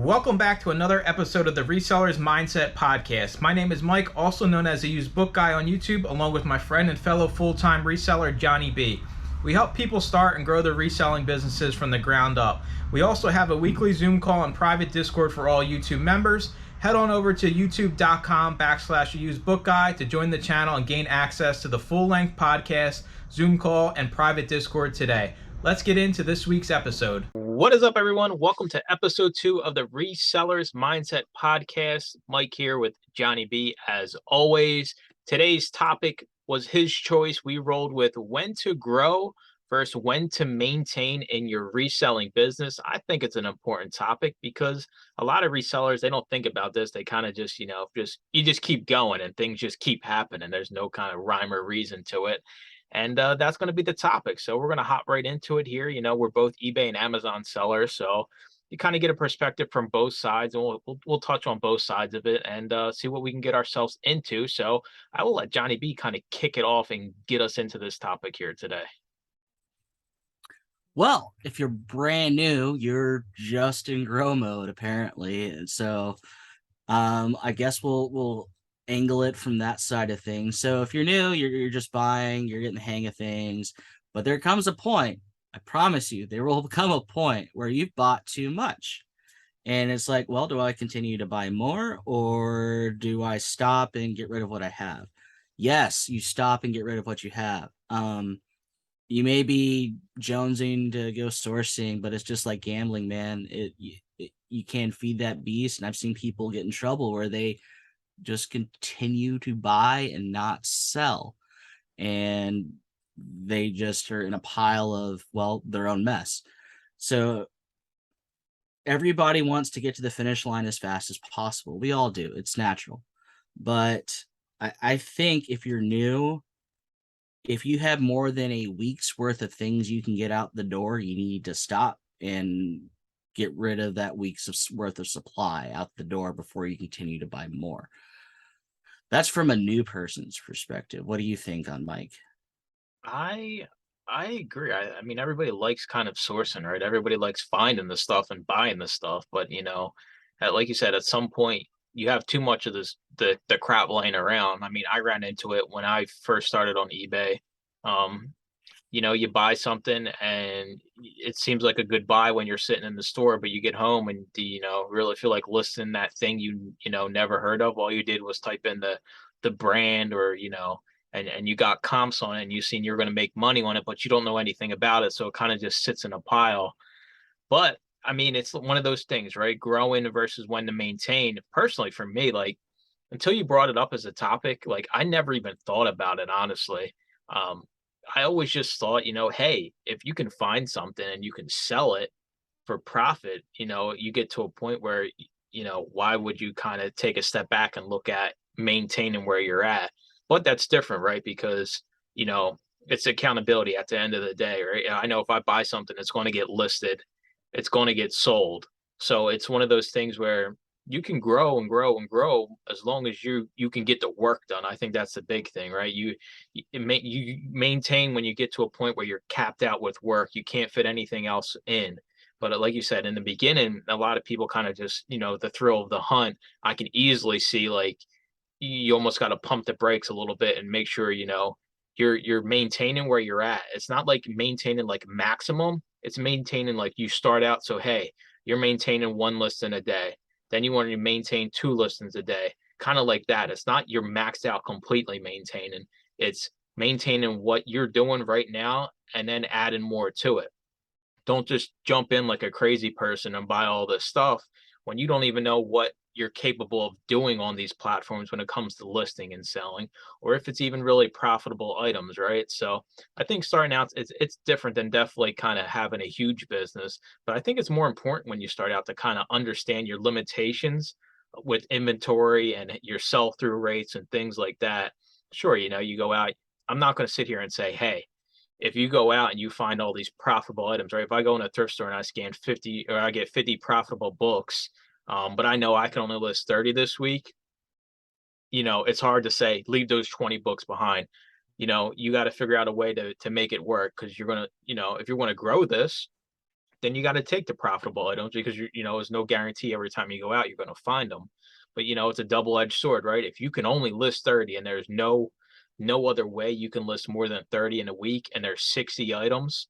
Welcome back to another episode of the Resellers Mindset Podcast. My name is Mike, also known as the Used Book Guy on YouTube, along with my friend and fellow full-time reseller, Johnny B. We help people start and grow their reselling businesses from the ground up. We also have a weekly Zoom call and private Discord for all YouTube members. Head on over to youtube.com/usedbookguy to join the channel and gain access to the full-length podcast, Zoom call, and private Discord today. Let's get into this week's episode. What is up, everyone? Welcome to episode 2 of the Resellers Mindset Podcast. Mike here with Johnny B. As always, today's topic was his choice. We rolled with when to grow versus when to maintain in your reselling business. I think it's an important topic because a lot of resellers, they don't think about this. They kind of just, you just keep going and things just keep happening. There's no kind of rhyme or reason to it. And that's going to be the topic. So we're going to hop right into it here. We're both eBay and Amazon sellers. So you kind of get a perspective from both sides, and we'll touch on both sides of it and see what we can get ourselves into. So I will let Johnny B kind of kick it off and get us into this topic here today. Well, if you're brand new, you're just in grow mode, apparently. And so I guess we'll angle it from that side of things. So if you're new, you're just buying, you're getting the hang of things. But there comes a point, I promise you, there will come a point where you've bought too much. And it's like, well, do I continue to buy more or do I stop and get rid of what I have? Yes, you stop and get rid of what you have. You may be jonesing to go sourcing, but it's just like gambling, man. You can't feed that beast. And I've seen people get in trouble where they just continue to buy and not sell. And they just are in a pile of, well, their own mess. So everybody wants to get to the finish line as fast as possible. We all do. It's natural. But I think if you're new, if you have more than a week's worth of things you can get out the door, you need to stop and get rid of that week's worth of supply out the door before you continue to buy more. That's from a new person's perspective. What do you think on Mike? I agree. I mean, everybody likes kind of sourcing, right? Everybody likes finding the stuff and buying the stuff, but like you said, at some point you have too much of the crap laying around. I mean, I ran into it when I first started on eBay. Um, you buy something and it seems like a good buy when you're sitting in the store, but you get home and really feel like listing that thing never heard of. All you did was type in the brand or and you got comps on it and you seen you're going to make money on it, but you don't know anything about it, so it kind of just sits in a pile. But I mean, it's one of those things, right? Growing versus when to maintain. Personally, for me, like until you brought it up as a topic, like I never even thought about it, honestly. um I always just thought, hey, if you can find something and you can sell it for profit, you get to a point where, why would you kind of take a step back and look at maintaining where you're at? But that's different, right? Because, it's accountability at the end of the day, right? I know if I buy something, it's going to get listed, it's going to get sold. So it's one of those things where you can grow and grow and grow as long as you can get the work done. I think that's the big thing, right? You maintain when you get to a point where you're capped out with work. You can't fit anything else in. But like you said in the beginning, a lot of people kind of just, the thrill of the hunt. I can easily see like you almost got to pump the brakes a little bit and make sure you're maintaining where you're at. It's not like maintaining like maximum. It's maintaining like you start out. So hey, you're maintaining one listing a day. Then you want to maintain 2 listings a day, kind of like that. It's not you're maxed out completely maintaining. It's maintaining what you're doing right now and then adding more to it. Don't just jump in like a crazy person and buy all this stuff when you don't even know what you're capable of doing on these platforms when it comes to listing and selling, or if it's even really profitable items, right? So I think starting out, it's different than definitely kind of having a huge business, but I think it's more important when you start out to kind of understand your limitations with inventory and your sell-through rates and things like that. Sure, you go out. I'm not going to sit here and say, hey, if you go out and you find all these profitable items, right? If I go in a thrift store and I scan 50 or I get 50 profitable books, but I know I can only list 30 this week, it's hard to say leave those 20 books behind. You got to figure out a way to make it work, because you're going to, if you want to grow this, then you got to take the profitable items because there's no guarantee every time you go out you're going to find them. But it's a double-edged sword, right? If you can only list 30 and there's no other way you can list more than 30 in a week and there's 60 items,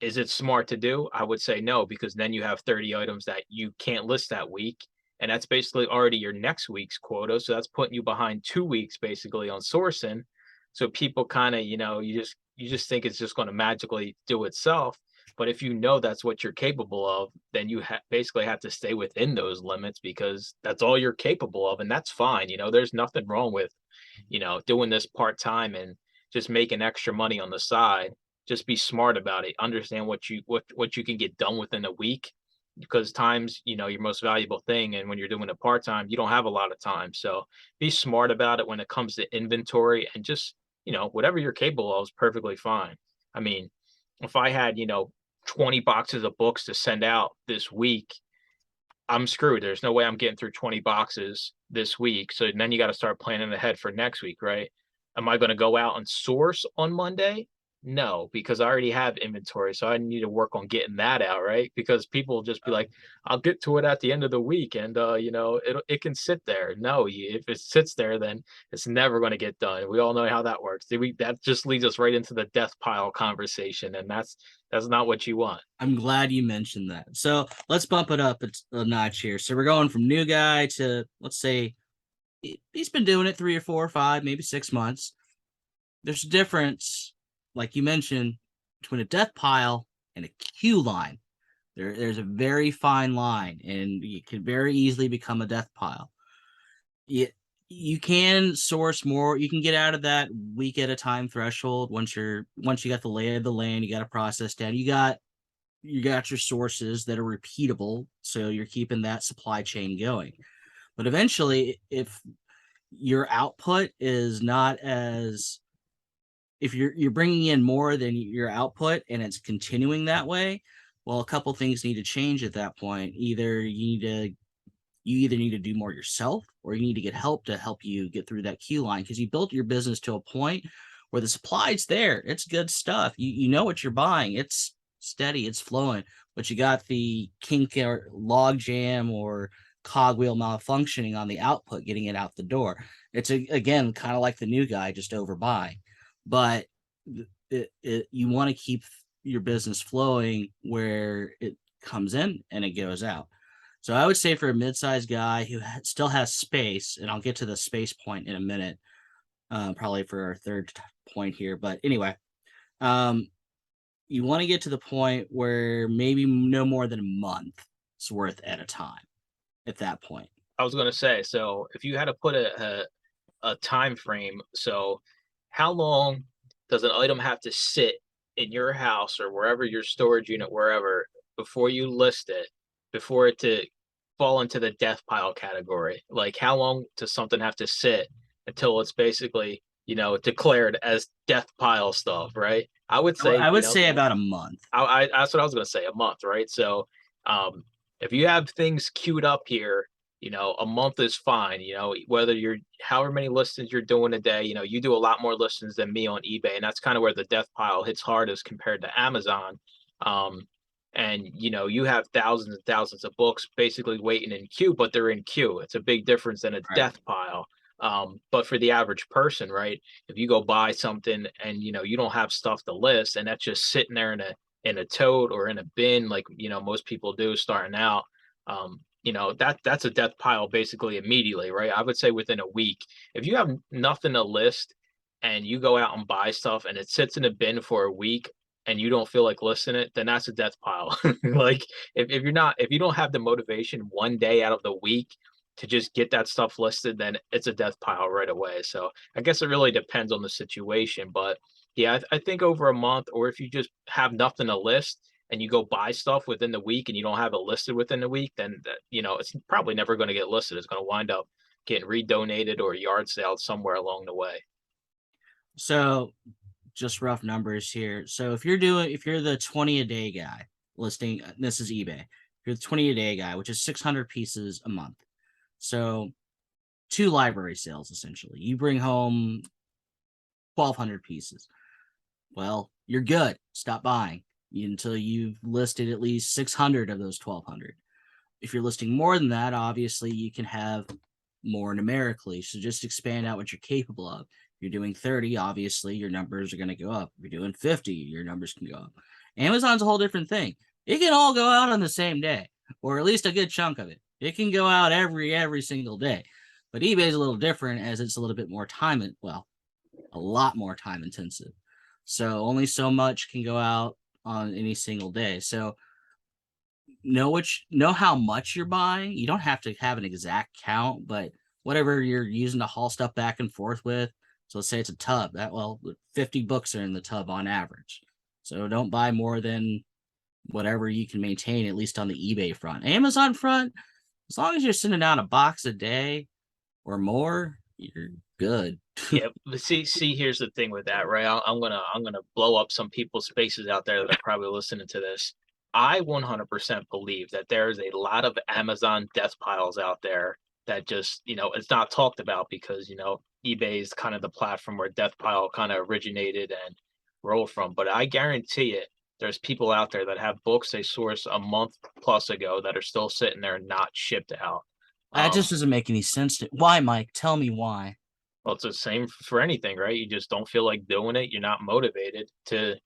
is it smart to do? I would say no, because then you have 30 items that you can't list that week. And that's basically already your next week's quota. So that's putting you behind 2 weeks basically on sourcing. So people kind of, you just think it's just going to magically do itself. But if you know that's what you're capable of, then you basically have to stay within those limits because that's all you're capable of. And that's fine. There's nothing wrong with, doing this part time and just making extra money on the side. Just be smart about it. Understand what you can get done within a week because time's, your most valuable thing. And when you're doing it part-time, you don't have a lot of time. So be smart about it when it comes to inventory and just, whatever you're capable of is perfectly fine. I mean, if I had, 20 boxes of books to send out this week, I'm screwed. There's no way I'm getting through 20 boxes this week. So then you got to start planning ahead for next week, right? Am I going to go out and source on Monday? No, because I already have inventory. So I need to work on getting that out, right? Because people will just be like, I'll get to it at the end of the week and it can sit there. No, if it sits there, then it's never going to get done. We all know how that works. That just leads us right into the death pile conversation, and that's not what you want. I'm glad you mentioned that. So let's bump it up a notch here. So we're going from new guy to, let's say, he's been doing it 3 or 4 or 5, maybe 6 months. There's a difference, like you mentioned, between a death pile and a queue line. There's a very fine line, and it can very easily become a death pile. You can source more. You can get out of that week at a time threshold once you got the lay of the land. You got a process down. You got your sources that are repeatable, so you're keeping that supply chain going. But eventually, if your output is not as if you're bringing in more than your output and it's continuing that way, well, a couple things need to change at that point. You either need to do more yourself or you need to get help to help you get through that queue line because you built your business to a point where the supply's there. It's good stuff. You know what you're buying. It's steady, it's flowing, but you got the kink or log jam or cogwheel malfunctioning on the output, getting it out the door. It's again kind of like the new guy just overbuying, but you want to keep your business flowing where it comes in and it goes out. So I would say for a mid-sized guy who still has space, and I'll get to the space point in a minute, probably for our third point here. But anyway, you want to get to the point where maybe no more than a month's worth at a time at that point. I was going to say, so if you had to put a time frame, so how long does an item have to sit in your house or wherever your storage unit, wherever, before you list it, before it to fall into the death pile category? Like how long does something have to sit until it's basically, declared as death pile stuff, right? I would say, I would say about a month. that's what I was going to say, a month, right? So, if you have things queued up here, a month is fine. Whether you're however many listings you're doing a day, you do a lot more listings than me on eBay, and that's kind of where the death pile hits hardest compared to Amazon. And you have thousands and thousands of books basically waiting in queue, but they're in queue. It's a big difference than a Right. death pile. But for the average person, right? If you go buy something and you don't have stuff to list, and that's just sitting there in a tote or in a bin, like most people do starting out, that's a death pile basically immediately, right? I would say within a week. If you have nothing to list and you go out and buy stuff and it sits in a bin for a week and you don't feel like listing it, then that's a death pile. Like if you don't have the motivation one day out of the week to just get that stuff listed, then it's a death pile right away. So I guess it really depends on the situation. But yeah, I think over a month, or if you just have nothing to list and you go buy stuff within the week and you don't have it listed within the week, then it's probably never going to get listed. It's going to wind up getting redonated or yard sale somewhere along the way. So just rough numbers here. So if you're the 20 a day guy listing, this is eBay. If you're the 20 a day guy, which is 600 pieces a month. So 2 library sales essentially. You bring home 1,200 pieces. Well, you're good. Stop buying. until you've listed at least 600 of those 1,200. If you're listing more than that, obviously you can have more numerically. So just expand out what you're capable of. If you're doing 30, obviously your numbers are going to go up. If you're doing 50, your numbers can go up. Amazon's a whole different thing. It can all go out on the same day, or at least a good chunk of it. It can go out every single day. But eBay is a little different as it's a little bit more well, a lot more time intensive. So only so much can go out on any single day. So know how much you're buying. You don't have to have an exact count, but whatever you're using to haul stuff back and forth with. So let's say it's a tub. 50 books are in the tub on average. So don't buy more than whatever you can maintain, at least on the eBay front. Amazon front, as long as you're sending out a box a day or more, you're good. Yeah, but see, here's the thing with that, right? I'm gonna blow up some people's faces out there that are probably listening to this. I 100% believe that there is a lot of Amazon death piles out there that just, it's not talked about because, eBay is kind of the platform where death pile kind of originated and rolled from. But I guarantee it, there's people out there that have books they sourced a month plus ago that are still sitting there not shipped out. That Um, just doesn't make any sense. Why, Mike? Tell me why. Well, it's the same for anything, right? You just don't feel like doing it. You're not motivated to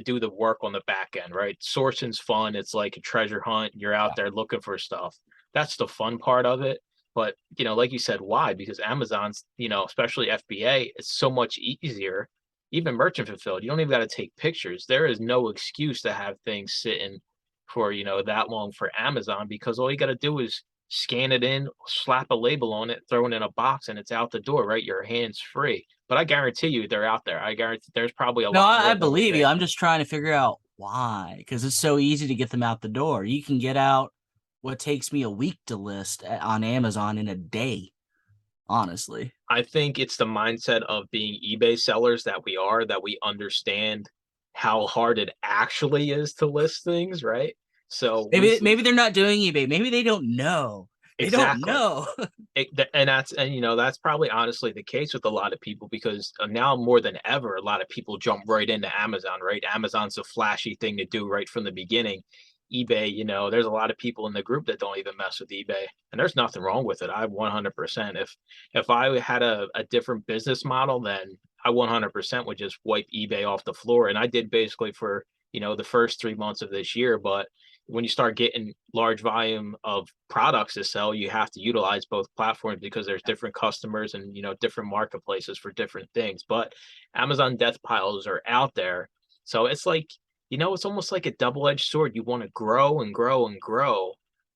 do the work on the back end, right? Sourcing's fun. It's like a treasure hunt. You're out there looking for stuff. That's the fun part of it. But, like you said, why? Because Amazon's, especially FBA, it's so much easier. Even merchant fulfilled, you don't even got to take pictures. There is no excuse to have things sitting for, that long for Amazon because all you got to do is scan it in, slap a label on it, throw it in a box, and it's out the door, right? Your hands free. But I guarantee you they're out there. I guarantee there's probably a No, lot more I than we believe you. think. I'm just trying to figure out why, because it's so easy to get them out the door. You can get out what takes me a week to list on Amazon in a day, honestly. I think it's the mindset of being eBay sellers that we are, that we understand how hard it actually is to list things, right? So we Maybe maybe they're not doing eBay. Maybe they don't know. They don't exactly. know. And that's probably honestly the case with a lot of people because now more than ever a lot of people jump right into Amazon, right? Amazon's a flashy thing to do right from the beginning. eBay, there's a lot of people in the group that don't even mess with eBay, and there's nothing wrong with it. I 100%, if I had a different business model, then I 100% would just wipe eBay off the floor, and I did basically for the first 3 months of this year. But when you start getting large volume of products to sell, you have to utilize both platforms because there's different customers and different marketplaces for different things. But Amazon death piles are out there. So it's like, it's almost like a double-edged sword. You want to grow and grow and grow,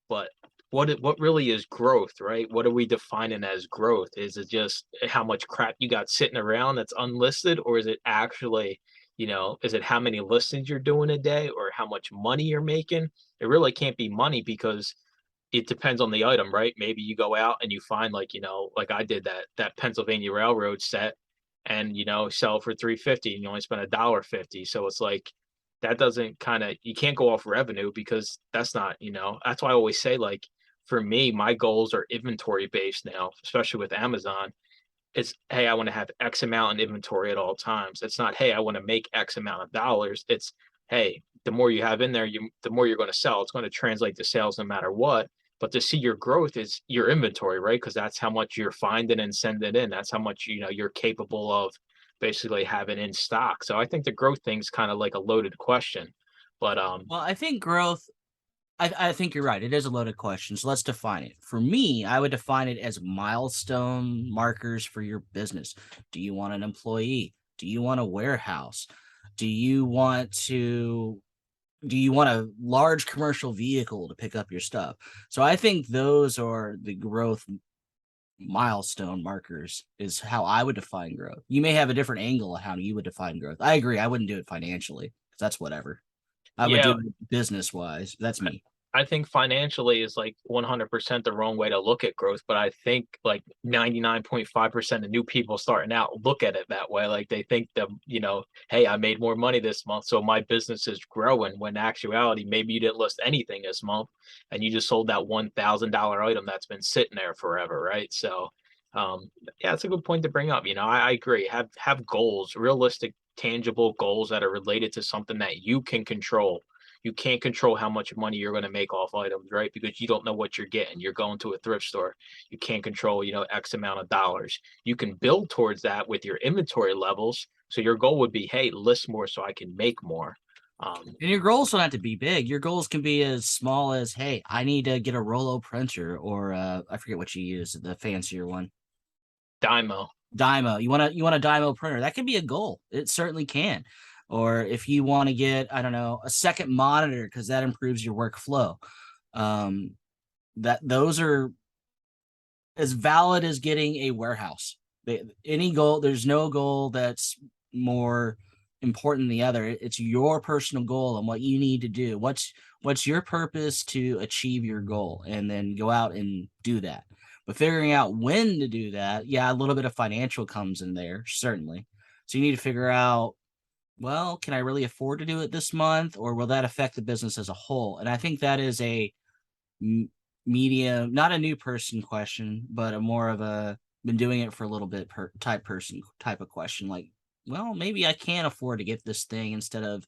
but what really is growth, right? What are we defining as growth? Is it just how much crap you got sitting around that's unlisted, or is it actually, is it how many listings you're doing a day or how much money you're making? It really can't be money because it depends on the item, right? Maybe you go out and you find like, like I did that Pennsylvania Railroad set and sell for 350 and you only spend $1.50. So it's like that doesn't kind of you can't go off revenue because that's not, that's why I always say like for me, my goals are inventory based now, especially with Amazon. It's hey, I want to have X amount in inventory at all times. It's not hey, I want to make X amount of dollars. It's hey, the more you have in there, the more you're going to sell. It's going to translate to sales no matter what. But to see your growth is your inventory, right? Because that's how much you're finding and sending in. That's how much you're capable of basically having in stock. So I think the growth thing's kind of like a loaded question. But Well, I think growth, I think you're right. It is a loaded question. So let's define it. For me, I would define it as milestone markers for your business. Do you want an employee? Do you want a warehouse? Do you want to do you want a large commercial vehicle to pick up your stuff? So I think those are the growth milestone markers is how I would define growth. You may have a different angle on how you would define growth. I agree. I wouldn't do it financially because that's whatever. I would do yeah, it business wise. That's me. I think financially is like 100% the wrong way to look at growth, but I think like 99.5% of new people starting out look at it that way. Like they think that, hey, I made more money this month, so my business is growing. When in actuality, maybe you didn't list anything this month and you just sold that $1,000 item that's been sitting there forever, right? So, yeah, it's a good point to bring up. I agree. Have goals, realistic tangible goals that are related to something that you can control. You can't control how much money you're going to make off items, right? Because you don't know what you're getting. You're going to a thrift store. You can't control, X amount of dollars. You can build towards that with your inventory levels. So your goal would be, hey, list more so I can make more. And your goals don't have to be big. Your goals can be as small as, hey, I need to get a Rolo printer, or I forget what you use, the fancier one. Dymo. Dymo. You want a Dymo printer. That can be a goal. It certainly can. Or if you want to get, I don't know, a second monitor because that improves your workflow. Um, that those are as valid as getting a warehouse. Any goal, there's no goal that's more important than the other. It's your personal goal and what you need to do. What's your purpose to achieve your goal, and then go out and do that. But figuring out when to do that, yeah, a little bit of financial comes in there, certainly. So you need to figure out, well, can I really afford to do it this month, or will that affect the business as a whole? And I think that is a medium, not a new person question, but a more of a been doing it for a little bit type of question. Like, well, maybe I can afford to get this thing instead of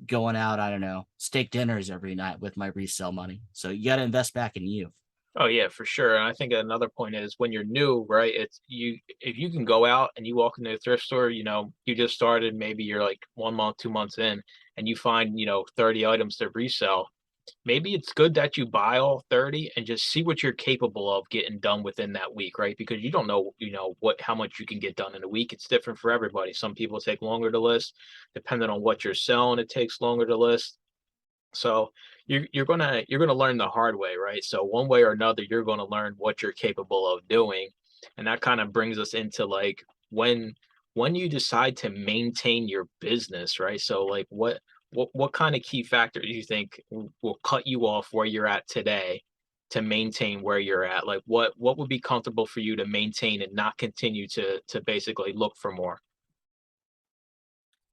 going out, I don't know, steak dinners every night with my resale money. So you got to invest back in you. Oh yeah, for sure. And I think another point is when you're new, right? It's you if you can go out and you walk into a thrift store, you just started, maybe you're like 1 month, 2 months in, and you find, 30 items to resell. Maybe it's good that you buy all 30 and just see what you're capable of getting done within that week, right? Because you don't know, how much you can get done in a week. It's different for everybody. Some people take longer to list, depending on what you're selling, it takes longer to list. So you're gonna learn the hard way, right? So one way or another, you're gonna learn what you're capable of doing, and that kind of brings us into like when you decide to maintain your business, right? So like what kind of key factors do you think will cut you off where you're at today to maintain where you're at? Like what would be comfortable for you to maintain and not continue to basically look for more?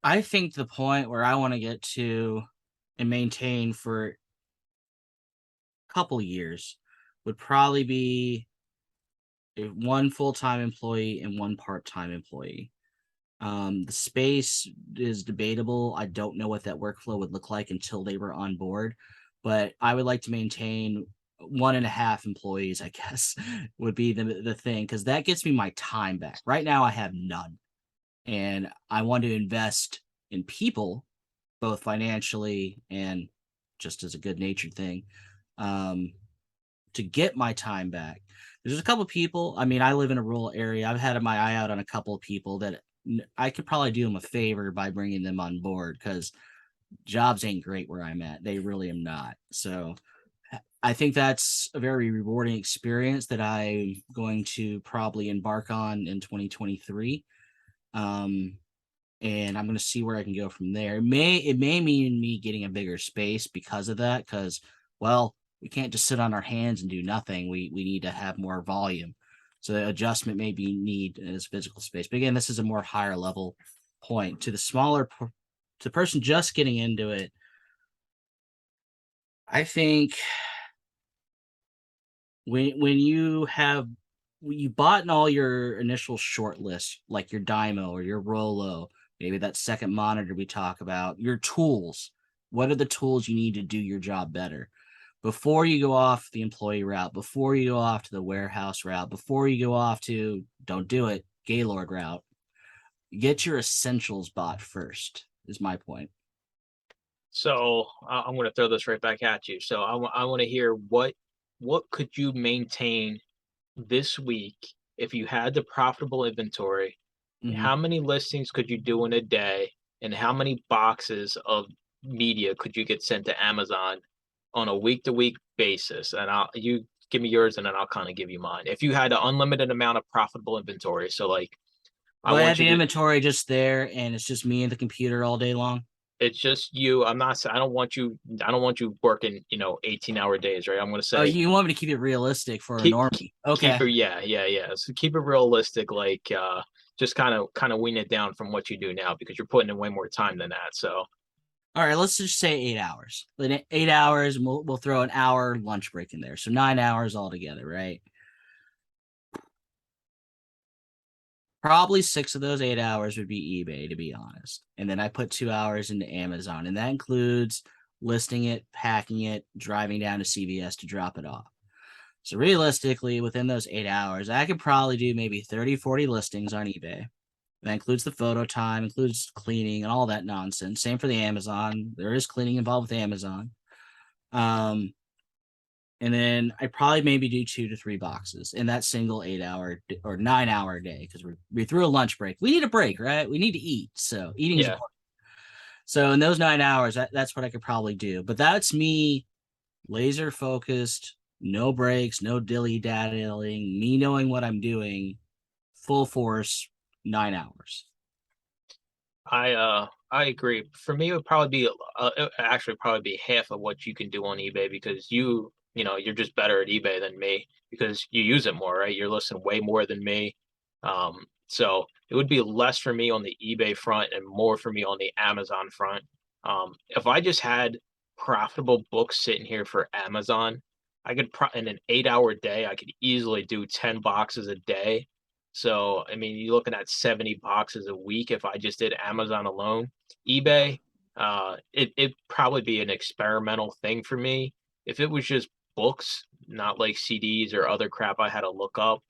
I think the point where I want to get to and maintain for a couple years would probably be one full-time employee and one part-time employee. The space is debatable. I don't know what that workflow would look like until they were on board, but I would like to maintain 1.5 employees, I guess, would be the thing, because that gets me my time back. Right now, I have none, and I want to invest in people, both financially and just as a good natured thing, um, to get my time back. There's a couple people. I mean, I live in a rural area. I've had my eye out on a couple of people that I could probably do them a favor by bringing them on board, because jobs ain't great where I'm at. They really am not. So I think that's a very rewarding experience that I'm going to probably embark on in 2023. Um, and I'm going to see where I can go from there. It may mean me getting a bigger space because of that, because, well, we can't just sit on our hands and do nothing. We need to have more volume. So the adjustment may be need as physical space. But again, this is a more higher level point. To the person just getting into it, I think when you bought in all your initial short list, like your Dymo or your Rolo, maybe that second monitor we talk about, your tools. What are the tools you need to do your job better? Before you go off the employee route, before you go off to the warehouse route, before you go off to, don't do it, Gaylord route, get your essentials bought first, is my point. So I'm going to throw this right back at you. So I want to hear what could you maintain this week if you had the profitable inventory? Hmm. How many listings could you do in a day, and how many boxes of media could you get sent to Amazon on a week to week basis? And you give me yours, and then I'll kind of give you mine. If you had an unlimited amount of profitable inventory, so like I Well, I had want you the to, inventory just there, and it's just me and the computer all day long. it's just you. I'm not saying I don't want you working, 18-hour days, right? I'm going to Oh, say you want me to keep it realistic for a keep normie? keep Okay. it, yeah. So keep it realistic, like just kind of wean it down from what you do now, because you're putting in way more time than that. So All right, let's just say 8 hours. Then 8 hours, and we'll throw an hour lunch break in there. So 9 hours altogether, right? Probably 6 of those 8 hours would be eBay, to be honest. And then I put 2 hours into Amazon, and that includes listing it, packing it, driving down to CVS to drop it off. So realistically, within those 8 hours, I could probably do maybe 30, 40 listings on eBay. That includes the photo time, includes cleaning and all that nonsense. Same for the Amazon. There is cleaning involved with Amazon. Um, and then I probably maybe do 2 to 3 boxes in that single 8 hour or 9 hour day because we threw a lunch break. We need a break, right? We need to eat. So eating is Yeah. important. So in those 9 hours, that's what I could probably do. But that's me laser focused, no breaks, no dilly dallying, me knowing what I'm doing, full force, 9 hours. I agree. For me, it would probably be actually probably be half of what you can do on eBay because you're just better at eBay than me because you use it more, right? You're listening way more than me. So it would be less for me on the eBay front and more for me on the Amazon front. If I just had profitable books sitting here for Amazon, I could in an 8 hour day, I could easily do 10 boxes a day. So, I mean, you're looking at 70 boxes a week if I just did Amazon alone. eBay, it'd probably be an experimental thing for me. If it was just books, not like CDs or other crap I had to look up,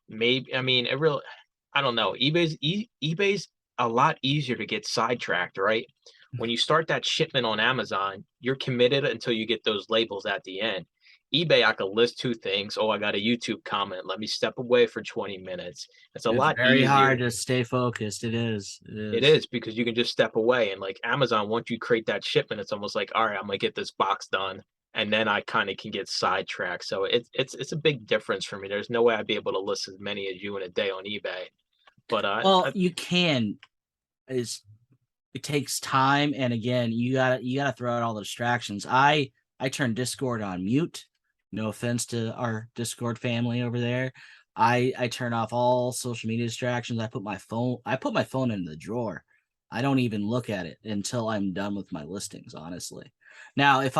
maybe, I mean, I don't know. eBay's a lot easier to get sidetracked, right? When you start that shipment on Amazon, you're committed until you get those labels at the end. eBay, I could list two things. Oh, I got a YouTube comment. Let me step away for 20 minutes. It's a It's lot very hard easier. to stay focused. It is. It It is. is because you can just step away. And like Amazon, once you create that shipment, it's almost like, all right, I'm gonna get this box done. And then I kind of can get sidetracked. So it's a big difference for me. There's no way I'd be able to list as many as you in a day on eBay. But Well, you can. Is it takes time, and again, you gotta throw out all the distractions. I turn Discord on mute. No offense to our Discord family over there. I turn off all social media distractions. I put my phone in the drawer. I don't even look at it until I'm done with my listings, honestly. Now, if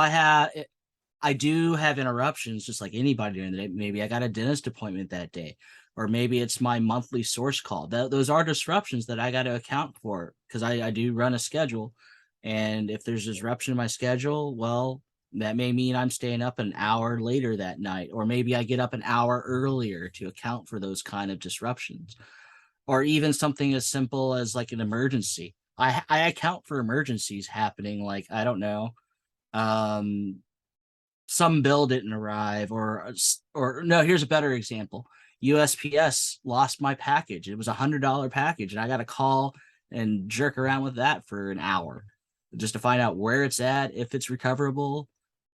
I do have interruptions just like anybody during the day. Maybe I got a dentist appointment that day, or maybe it's my monthly source call. Those are disruptions that I got to account for because I do run a schedule. And if there's disruption in my schedule, well, that may mean I'm staying up an hour later that night, or maybe I get up an hour earlier to account for those kind of disruptions, or even something as simple as like an emergency. I account for emergencies happening, like, I don't know, um some bill didn't arrive, or no, here's a better example. USPS lost my package. It was $100 package, and I got to call and jerk around with that for an hour just to find out where it's at, if it's recoverable,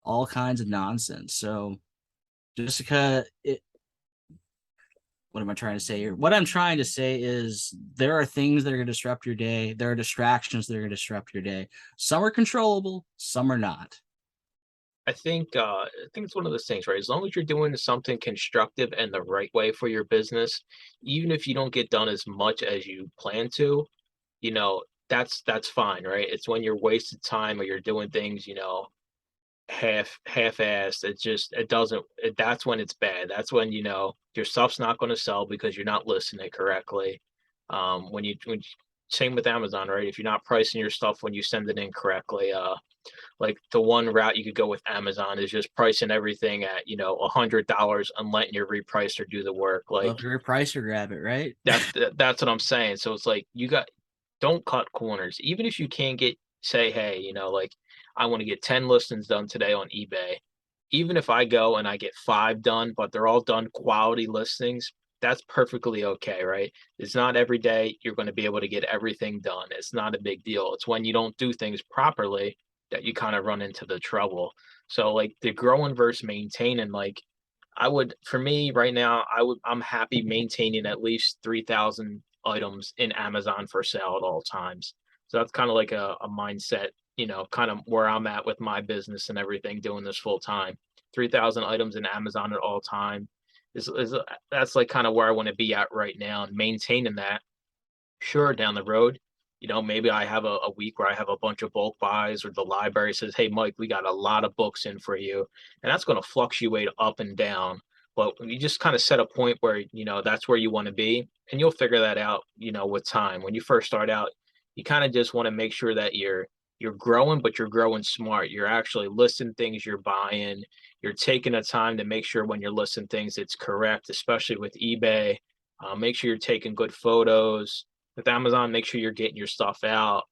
all kinds of nonsense. So just because what am I trying to say here? What I'm trying to say is there are things that are going to disrupt your day. There are distractions that are going to disrupt your day. Some are controllable, some are not. I think it's one of those things, right? As long as you're doing something constructive and the right way for your business, even if you don't get done as much as you plan to, that's fine, right? It's when you're wasted time or you're doing things, half-assed. It doesn't that's when it's bad. That's when, your stuff's not going to sell because you're not listening correctly. Same with Amazon, right? If you're not pricing your stuff when you send it in correctly, like the one route you could go with Amazon is just pricing everything at, $100 and letting your repricer do the work. Well, Like if you're a pricer, grab it, right? that's what I'm saying. So it's like don't cut corners. Even if you can't say, hey, like I want to get 10 listings done today on eBay. Even if I go and I get 5 done, but they're all done quality listings, that's perfectly okay, right? It's not every day you're going to be able to get everything done. It's not a big deal. It's when you don't do things properly that you kind of run into the trouble. So like the growing versus maintaining, like for me right now, I'm happy maintaining at least 3,000 items in Amazon for sale at all times. So that's kind of like a mindset, kind of where I'm at with my business and everything, doing this full time. 3,000 items in Amazon at all time is that's like kind of where I want to be at right now and maintaining that. Sure, down the road, maybe I have a week where I have a bunch of bulk buys or the library says, hey, Mike, we got a lot of books in for you. And that's going to fluctuate up and down. But you just kind of set a point where, that's where you want to be, and you'll figure that out, with time. When you first start out, you kind of just want to make sure that you're growing, but you're growing smart. You're actually listing things you're buying. You're taking the time to make sure when you're listing things it's correct, especially with eBay. Make sure you're taking good photos. With Amazon, make sure you're getting your stuff out.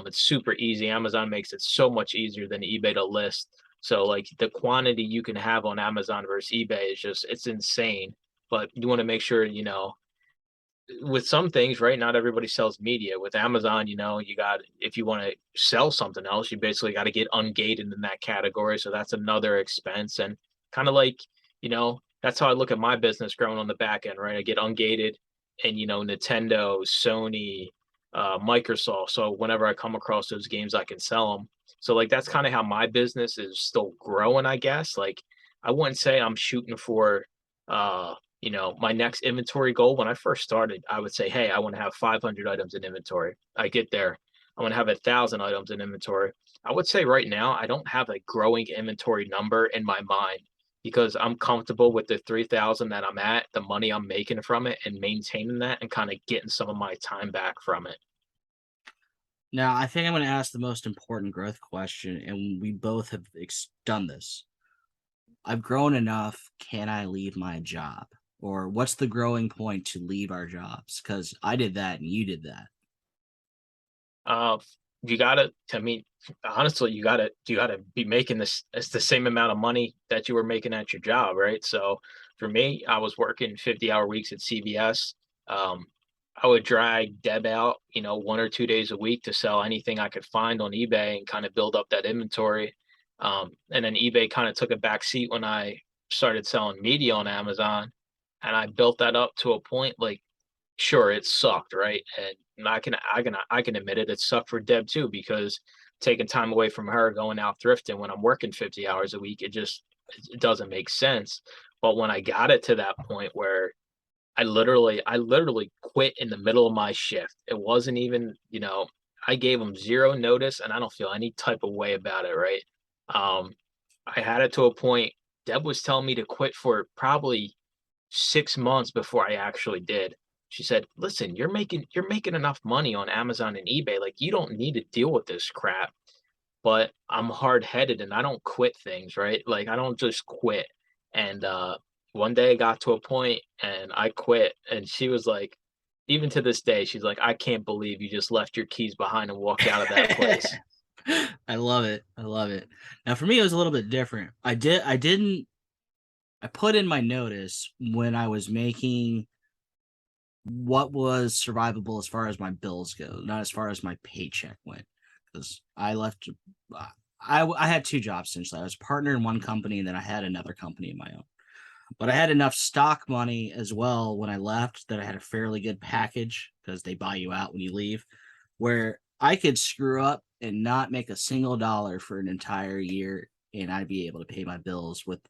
It's super easy. Amazon makes it so much easier than eBay to list. So like the quantity you can have on Amazon versus eBay is just it's insane. But you want to make sure, with some things, right? Not everybody sells media. With Amazon, you got if you want to sell something else, you basically got to get ungated in that category. So that's another expense. And kind of like, that's how I look at my business growing on the back end, right? I get ungated and Nintendo, Sony, Microsoft. So whenever I come across those games, I can sell them. So like that's kind of how my business is still growing, I guess. Like I wouldn't say I'm shooting for my next inventory goal. When I first started, I would say, hey, I want to have 500 items in inventory. I get there, I want to have 1,000 items in inventory. I would say right now, I don't have a growing inventory number in my mind because I'm comfortable with the 3,000 that I'm at, the money I'm making from it, and maintaining that and kind of getting some of my time back from it. Now, I think I'm going to ask the most important growth question, and we both have done this. I've grown enough. Can I leave my job? Or what's the growing point to leave our jobs? Because I did that and you did that. Uh, you gotta, I mean, honestly, you gotta be making this it's the same amount of money that you were making at your job, right? So for me, I was working 50-hour weeks at CVS. Um, I would drag Deb out, 1 or 2 days a week to sell anything I could find on eBay and kind of build up that inventory. And then eBay kind of took a back seat when I started selling media on Amazon, and I built that up to a point like sure it sucked, right? And I can admit it, it sucked for Deb too, because taking time away from her going out thrifting when I'm working 50 hours a week, it doesn't make sense. But when I got it to that point where I literally quit in the middle of my shift. It wasn't even, I gave them zero notice and I don't feel any type of way about it, right? Um, I had it to a point. Deb was telling me to quit for probably 6 months before I actually did. She said, "Listen, you're making enough money on Amazon and eBay. Like you don't need to deal with this crap." But I'm hard-headed and I don't quit things, right? Like I don't just quit. And one day it got to a point and I quit and she was like, even to this day, she's like, "I can't believe you just left your keys behind and walked out of that place." I love it. I love it. Now, for me, it was a little bit different. I put in my notice when I was making what was survivable as far as my bills go, not as far as my paycheck went. Because I left, I had two jobs essentially. I was a partner in one company, and then I had another company of my own. But I had enough stock money as well when I left that I had a fairly good package because they buy you out when you leave, where I could screw up and not make a single dollar for an entire year, and I'd be able to pay my bills with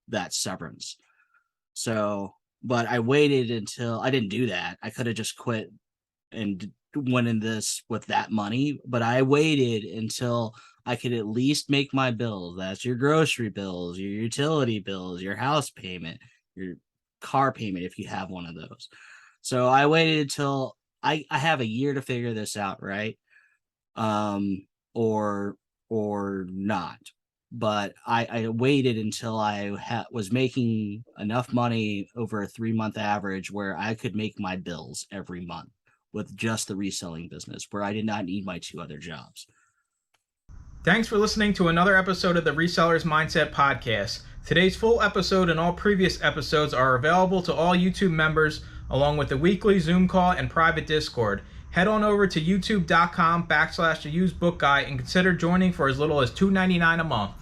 that severance. So, but I waited until I didn't do that. I could have just quit and went in this with that money, but I waited until I could at least make my bills. That's your grocery bills, your utility bills, your house payment, your car payment if you have one of those. So I waited until I have a year to figure this out, right? Um, or not. But I waited until I was making enough money over a 3 month average where I could make my bills every month with just the reselling business, where I did not need my two other jobs. Thanks for listening to another episode of the Resellers Mindset Podcast. Today's full episode and all previous episodes are available to all YouTube members, along with the weekly Zoom call and private Discord. Head on over to youtube.com/the used book guy and consider joining for as little as $2.99 a month.